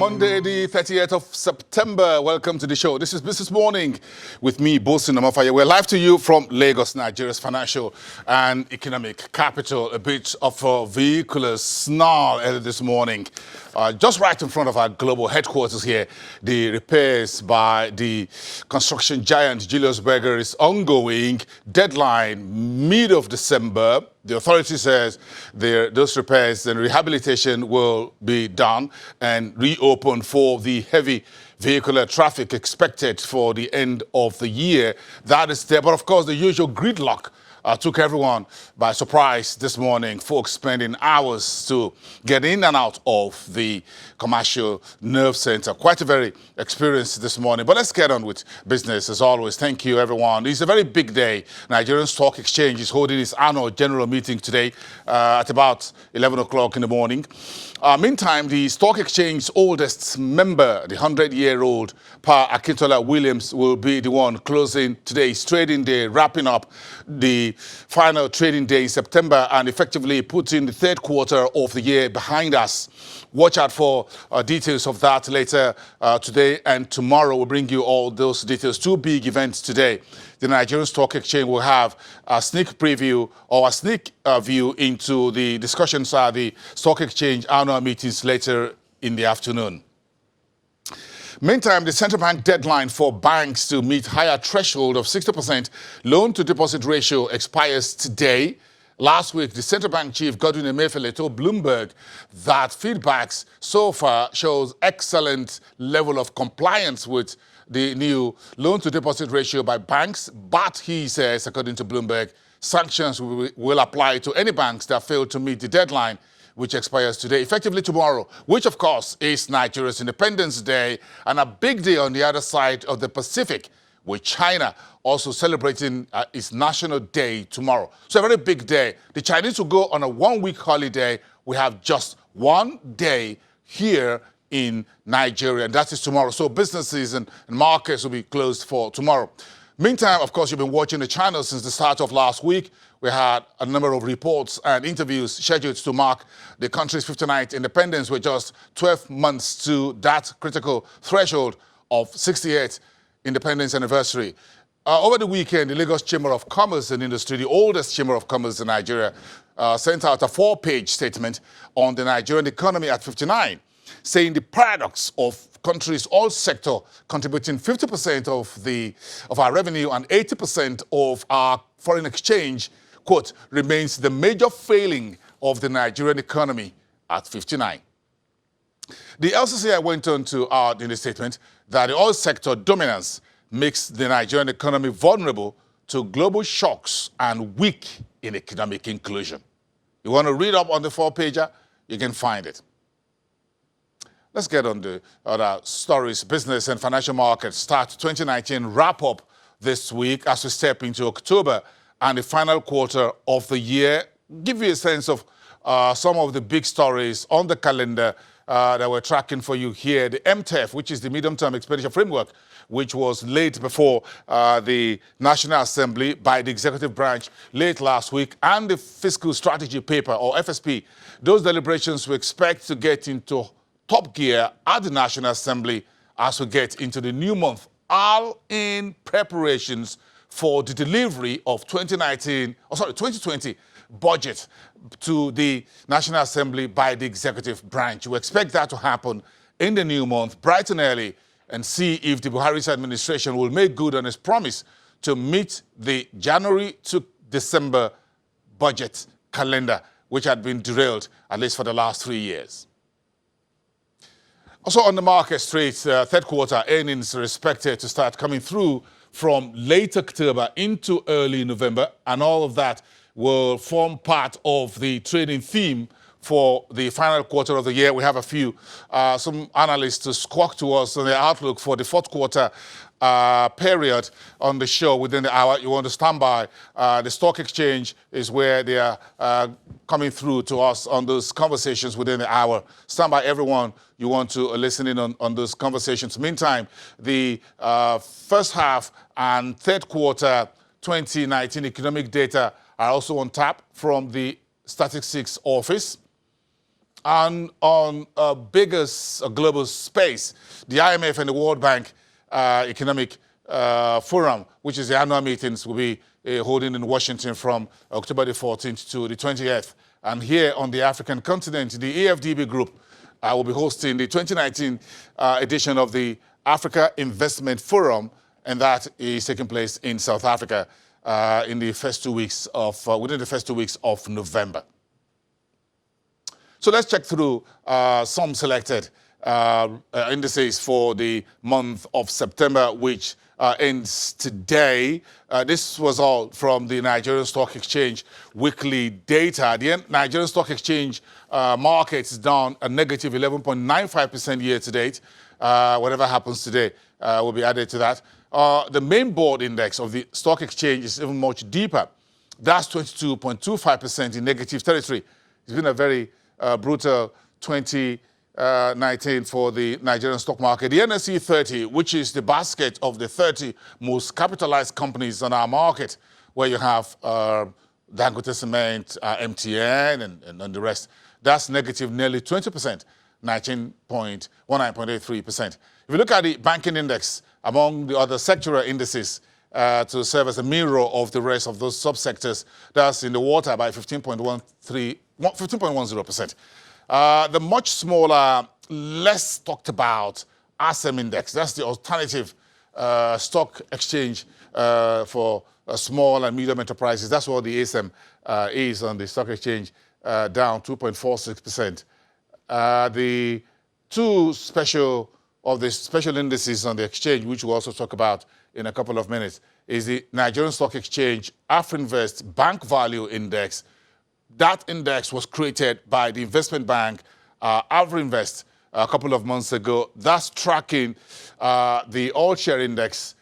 Monday, the 30th of September. Welcome to the show. This is Business Morning with me, Bosin Amafaye. We're live to you from Lagos, Nigeria's financial and economic capital. A bit of a vehicular snarl early this morning. Just right in front of our global headquarters here, the repairs by the construction giant Julius Berger is ongoing. Deadline mid of December. The authority says those repairs and rehabilitation will be done and reopened for the heavy vehicular traffic expected for the end of the year. That is there. But of course, the usual gridlock took everyone by surprise this morning. Folks spending hours to get in and out of the commercial nerve center. Quite a very experience this morning. But let's get on with business as always. Thank you, everyone. It's a very big day. Nigerian Stock Exchange is holding its annual general meeting today at about 11 o'clock in the morning. Meantime, the Stock Exchange's oldest member, the 100-year-old Pa Akintola Williams, will be the one closing today's trading day, wrapping up the final trading day in September and effectively putting the third quarter of the year behind us. Watch out for details of that later today and tomorrow. We'll bring you all those details. Two big events today. The Nigerian Stock Exchange will have a sneak preview or a sneak view into the discussions at the Stock Exchange annual meetings later in the afternoon. Meantime, the central bank deadline for banks to meet higher threshold of 60% loan-to-deposit ratio expires today. Last week, the central bank chief, Godwin Emefiele, told Bloomberg that feedbacks so far shows excellent level of compliance with the new loan-to-deposit ratio by banks. But he says, according to Bloomberg, sanctions will apply to any banks that fail to meet the deadline, which expires today, effectively tomorrow, which, of course, is Nigeria's Independence Day and a big day on the other side of the Pacific, with China also celebrating its National Day tomorrow. So a very big day. The Chinese will go on a one-week holiday. We have just one day here in Nigeria, and that is tomorrow. So businesses and markets will be closed for tomorrow. Meantime, of course, you've been watching the channel since the start of last week. We had a number of reports and interviews scheduled to mark the country's 59th independence. We're just 12 months to that critical threshold of 68th independence anniversary. Over the weekend, the Lagos Chamber of Commerce and Industry, the oldest chamber of commerce in Nigeria, sent out a 4-page statement on the Nigerian economy at 59, saying the paradox of country's oil sector contributing 50% of our revenue and 80% of our foreign exchange, quote, remains the major failing of the Nigerian economy at 59. The LCCI went on to add in the statement that the oil sector dominance makes the Nigerian economy vulnerable to global shocks and weak in economic inclusion. You want to read up on the 4-pager? You can find it. Let's get on to other stories. Business and financial markets start 2019 wrap up this week as we step into October and the final quarter of the year. Give you a sense of some of the big stories on the calendar that we're tracking for you here. The MTEF, which is the Medium-Term Expenditure Framework, which was laid before the National Assembly by the executive branch late last week, and the Fiscal Strategy Paper, or FSP. Those deliberations we expect to get into top gear at the National Assembly as we get into the new month, all in preparations for the delivery of 2020 budget to the National Assembly by the executive branch. We expect that to happen in the new month, bright and early, and see if the Buhari's administration will make good on its promise to meet the January to December budget calendar, which had been derailed at least for the last 3 years. Also on the market street, third quarter earnings are expected to start coming through from late October into early November, and all of that will form part of the trading theme for the final quarter of the year. We have a few, some analysts to squawk to us on the outlook for the fourth quarter period on the show within the hour. You want to stand by. The Stock Exchange is where they are coming through to us on those conversations within the hour. Stand by, everyone. You want to listen in on those conversations. Meantime, the first half and third quarter 2019 economic data are also on tap from the Statistics Office. And on a bigger global space, the IMF and the World Bank Economic Forum, which is the annual meetings, will be holding in Washington from October the 14th to the 20th. And here on the African continent, the AFDB Group will be hosting the 2019 edition of the Africa Investment Forum, and that is taking place in South Africa in the first 2 weeks of within the first 2 weeks of November. So let's check through some selected indices for the month of September, which ends today. This was all from the Nigerian Stock Exchange weekly data. The Nigerian Stock Exchange market is down a negative 11.95% year to date. Whatever happens today will be added to that. The main board index of the stock exchange is even much deeper. That's 22.25% in negative territory. It's been a very brutal 2019 for the Nigerian stock market. The NSE 30, which is the basket of the 30 most capitalized companies on our market, where you have Dangote Cement, MTN, and the rest, that's negative nearly 20%, 19.83%. If you look at the banking index, among the other sectoral indices to serve as a mirror of the rest of those subsectors, that's in the water by 15.10%. The much smaller, less talked about ASEM index, that's the alternative stock exchange for small and medium enterprises. That's what the ASEM is on the stock exchange, down 2.46%. The two special indices on the exchange, which we'll also talk about in a couple of minutes, is the Nigerian Stock Exchange AfriInvest Bank Value Index. That index was created by the investment bank AfriInvest a couple of months ago. That's tracking the all-share index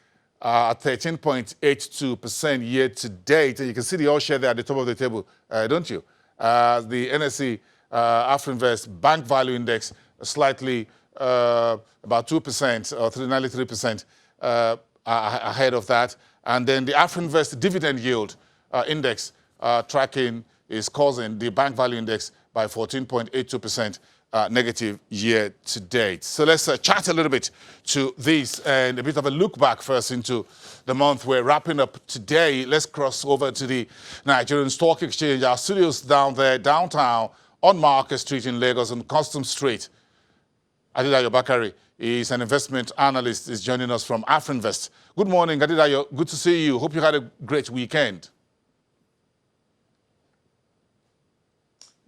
at 13.82% year to date. And you can see the all-share there at the top of the table, don't you? The NSE AfriInvest Bank Value Index slightly about 2% or nearly 3% ahead of that. And then the AfriInvest Dividend Yield Index tracking is causing the Bank Value Index by 14.82% negative year to date. So let's chat a little bit to this and a bit of a look back first into the month. We're wrapping up today. Let's cross over to the Nigerian Stock Exchange. Our studios down there, downtown, on Market Street in Lagos, on Customs Street. Adedayo Bakari is an investment analyst, is joining us from AfriInvest. Good morning, Adedayo. Good to see you. Hope you had a great weekend.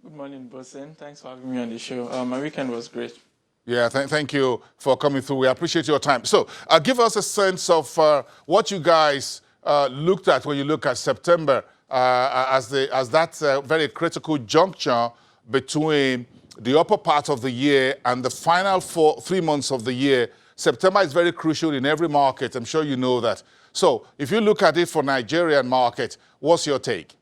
Good morning, Bosen. Thanks for having me on the show. My weekend was great. Yeah, thank you for coming through. We appreciate your time. So give us a sense of what you guys looked at when you look at September as that very critical juncture between the upper part of the year and the final 3 months of the year. September is very crucial in every market. I'm sure you know that. So if you look at it for Nigerian market, what's your take?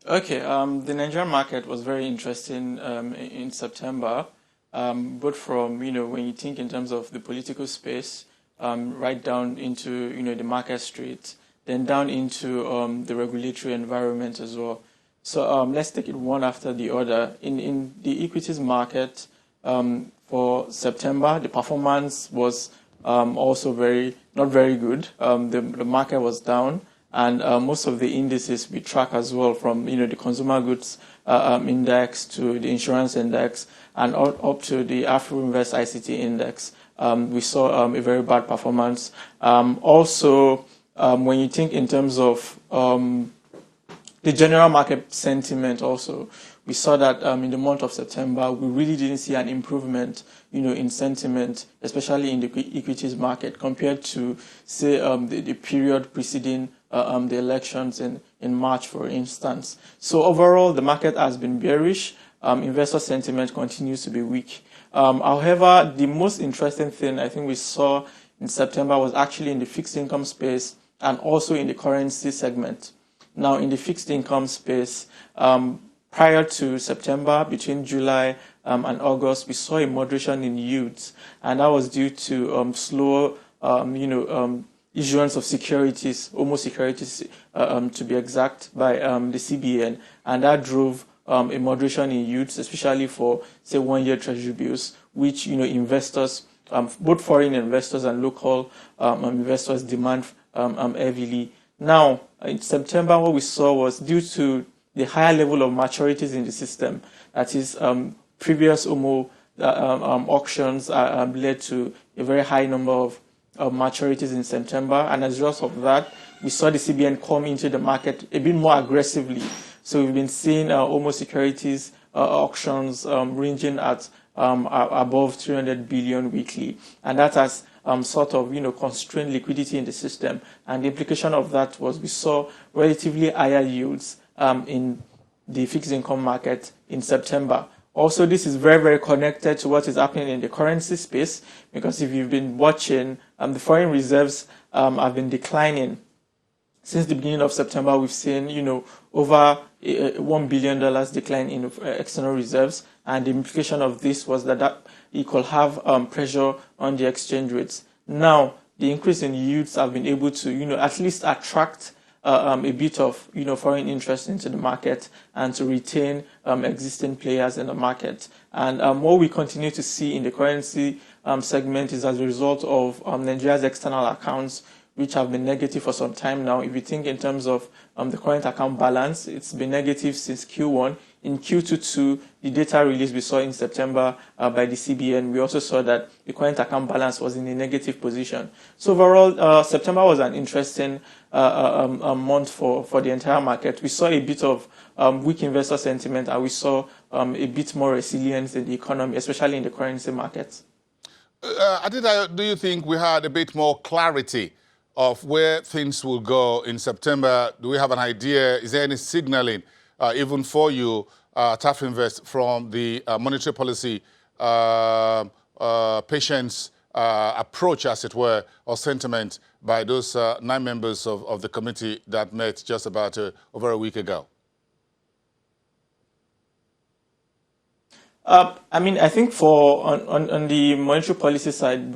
Okay, the Nigerian market was very interesting in September, both from, when you think in terms of the political space, right down into, the market street, then down into the regulatory environment as well. So let's take it one after the other. In the equities market for September, the performance was also not very good. The market was down, and most of the indices we track as well, from the consumer goods index to the insurance index and up to the AfriInvest ICT index, we saw a very bad performance. Also, when you think in terms of the general market sentiment also, we saw that in the month of September, we really didn't see an improvement, in sentiment, especially in the equities market, compared to, say, the period preceding the elections in March, for instance. So overall, the market has been bearish. Investor sentiment continues to be weak. However, the most interesting thing I think we saw in September was actually in the fixed income space and also in the currency segment. Now, in the fixed income space, prior to September, between July and August, we saw a moderation in yields, and that was due to slower, issuance of securities, almost securities to be exact, by the CBN, and that drove a moderation in yields, especially for, say, one-year treasury bills, which, investors, both foreign investors and local investors demand heavily. Now, in September, what we saw was, due to the higher level of maturities in the system, that is, previous OMO auctions led to a very high number of maturities in September, and as a result of that, we saw the CBN come into the market a bit more aggressively. So we've been seeing almost securities auctions ranging at above 300 billion weekly, and that has sort of constrained liquidity in the system. And the implication of that was we saw relatively higher yields in the fixed income market in September. Also, this is very, very connected to what is happening in the currency space, because if you've been watching, the foreign reserves have been declining. Since the beginning of September, we've seen, over $1 billion decline in external reserves. And the implication of this was that it could have pressure on the exchange rates. Now, the increase in yields have been able to, at least attract a bit of, foreign interest into the market and to retain existing players in the market. And what we continue to see in the currency segment is as a result of Nigeria's external accounts, which have been negative for some time now. If you think in terms of the current account balance, it's been negative since Q1. In Q2, the data release we saw in September by the CBN, we also saw that the current account balance was in a negative position. So overall, September was an interesting month for the entire market. We saw a bit of weak investor sentiment, and we saw a bit more resilience in the economy, especially in the currency markets. Adida, do you think we had a bit more clarity of where things will go in September? Do we have an idea? Is there any signaling, even for you, TAF Invest, from the monetary policy patience approach, as it were, or sentiment by those 9 members of the committee that met just about over a week ago? I think on the monetary policy side,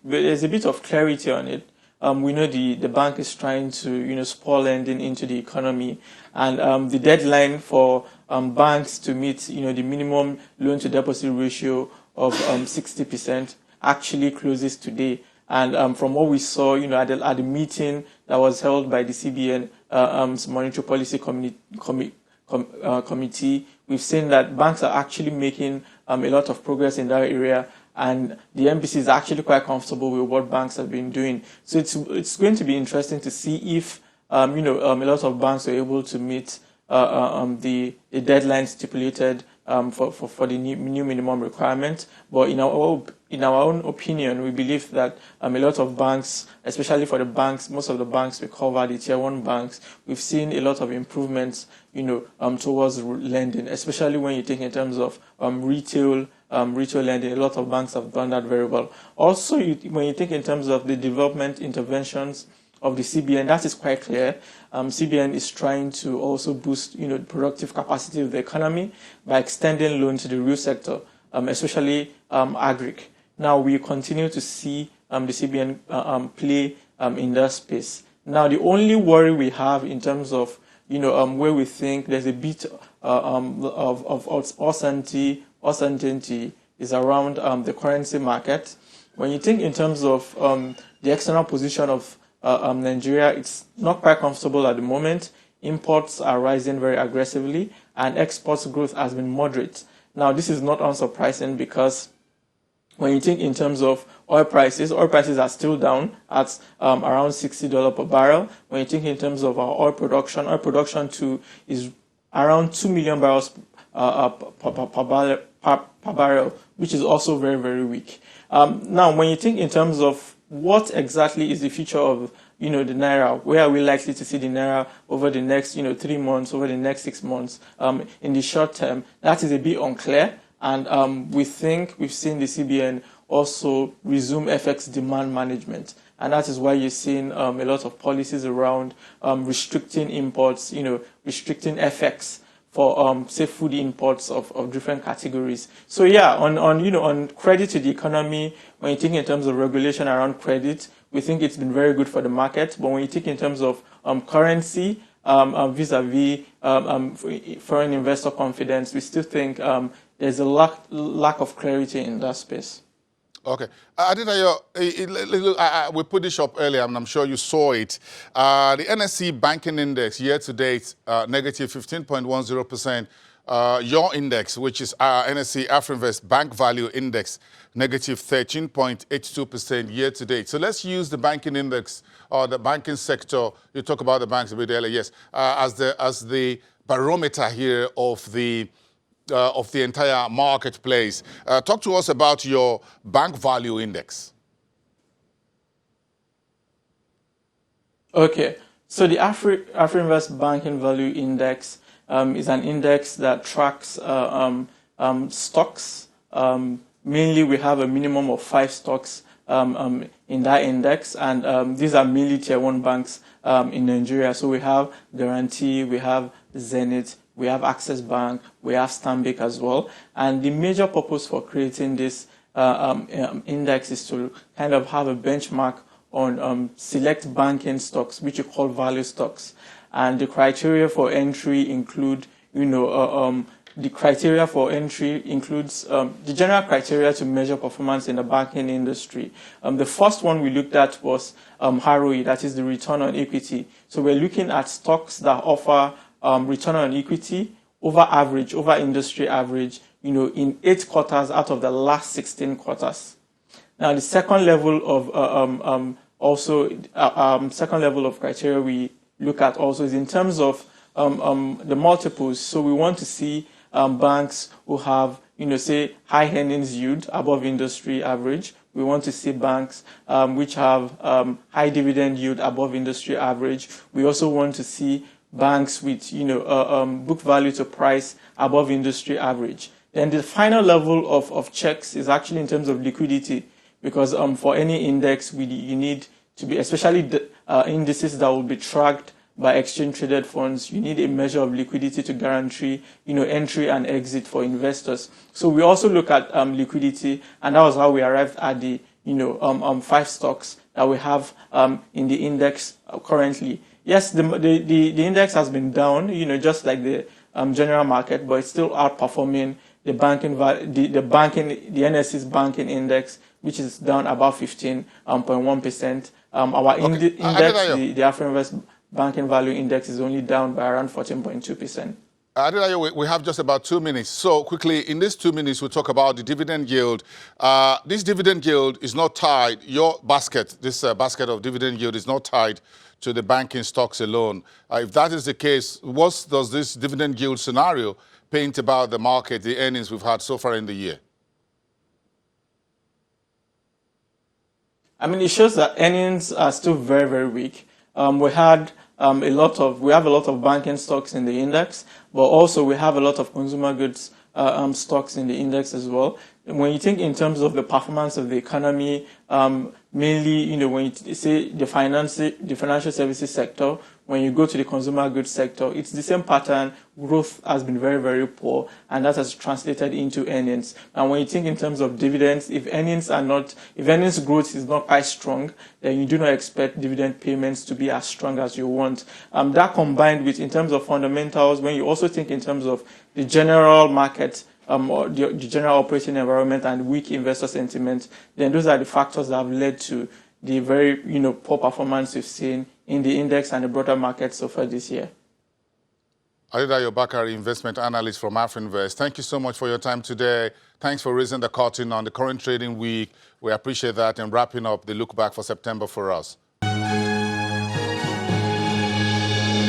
there's a bit of clarity on it. We know the bank is trying to spur lending into the economy, and the deadline for banks to meet the minimum loan to deposit ratio of 60% actually closes today. And from what we saw at the meeting that was held by the CBN monetary policy committee, we've seen that banks are actually making a lot of progress in that area. And the MPC is actually quite comfortable with what banks have been doing. So it's going to be interesting to see if a lot of banks are able to meet the deadline stipulated for the new minimum requirement. But in our own opinion, we believe that a lot of banks, especially for the banks, most of the banks we cover, the tier 1 banks, we've seen a lot of improvements towards lending, especially when you think in terms of retail lending. A lot of banks have done that very well. Also, when you think in terms of the development interventions of the CBN, that is quite clear. CBN is trying to also boost, productive capacity of the economy by extending loans to the real sector, especially agric. Now, we continue to see the CBN play in that space. Now, the only worry we have in terms of, where we think there's a bit of uncertainty is around the currency market. When you think in terms of the external position of Nigeria, it's not quite comfortable at the moment. Imports are rising very aggressively, and exports growth has been moderate. Now, this is not unsurprising, because when you think in terms of oil prices are still down at around $60 per barrel. When you think in terms of our oil production too is around 2 million barrels per barrel, which is also very, very weak. Now, when you think in terms of what exactly is the future of the naira, where are we likely to see the naira over the next 3 months, over the next 6 months, in the short term, that is a bit unclear. And we think we've seen the CBN also resume FX demand management, and that is why you're seeing a lot of policies around restricting imports, restricting FX for say food imports of different categories. So yeah, on credit to the economy, when you think in terms of regulation around credit, we think it's been very good for the market. But when you think in terms of currency, vis-a-vis foreign investor confidence, we still think there's a lack of clarity in that space. Okay. Adedayo, we put this up earlier, and I'm sure you saw it. The NSE Banking Index year-to-date, negative 15.10%. Your index, which is NSE Afrinvest Bank Value Index, negative 13.82% year-to-date. So let's use the banking index or the banking sector. You talk about the banks a bit earlier, yes, as the barometer here of the entire marketplace. Talk to us about your bank value index. Okay, so the Afrinvest Banking Value Index is an index that tracks stocks. Mainly, we have a minimum of 5 stocks in that index, and these are mainly tier 1 banks in Nigeria. So we have Guarantee, we have Zenith, we have Access Bank, we have Stanbic as well. And the major purpose for creating this index is to kind of have a benchmark on select banking stocks, which you call value stocks. And the criteria for entry include, the criteria for entry includes the general criteria to measure performance in the banking industry. The first one we looked at was ROE, that is the return on equity. So we're looking at stocks that offer return on equity over industry average, in 8 quarters out of the last 16 quarters. Now, the second level of criteria we look at also is in terms of the multiples. So we want to see banks who have, say, high earnings yield above industry average. We want to see banks which have high dividend yield above industry average. We also want to see banks with, book value to price above industry average. Then the final level of checks is actually in terms of liquidity, because for any index, you need to be, especially the indices that will be tracked by exchange-traded funds, you need a measure of liquidity to guarantee, entry and exit for investors. So we also look at liquidity, and that was how we arrived at the, 5 stocks that we have in the index currently. Yes, the index has been down, just like the general market, but it's still outperforming the the NSE's banking index, which is down about 15.1%. Our index, the Afrinvest Banking Value Index, is only down by around 14.2%. Adedayo, we have just about 2 minutes. So quickly, in these 2 minutes, we'll talk about the dividend yield. This dividend yield is not tied, your basket, this basket of dividend yield is not tied to the banking stocks alone. If that is the case, what does this dividend yield scenario paint about the market, the earnings we've had so far in the year? I mean, it shows that earnings are still very, very weak. We have a lot of banking stocks in the index, but also we have a lot of consumer goods stocks in the index as well. And when you think in terms of the performance of the economy, mainly, when you say the financial services sector, when you go to the consumer goods sector, it's the same pattern. Growth has been very, very poor, and that has translated into earnings. And when you think in terms of dividends, if earnings growth is not quite strong, then you do not expect dividend payments to be as strong as you want. That combined with, in terms of fundamentals, when you also think in terms of the general market, or the general operating environment and weak investor sentiment, then those are the factors that have led to the very, poor performance we've seen in the index and the broader market so far this year. Adedayo Bakari, investment analyst from Afrinvest. Thank you so much for your time today. Thanks for raising the curtain on the current trading week. We appreciate that, and wrapping up the look back for September for us.